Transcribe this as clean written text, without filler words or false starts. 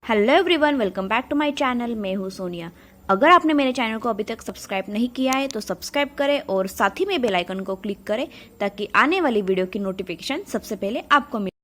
Hello everyone, welcome back to my channel. मैं हूँ सोनिया। अगर आपने मेरे चैनल को अभी तक सब्सक्राइब नहीं किया है तो सब्सक्राइब करें और साथ ही में बेल आइकन को क्लिक करें ताकि आने वाली वीडियो की नोटिफिकेशन सबसे पहले आपको मिले।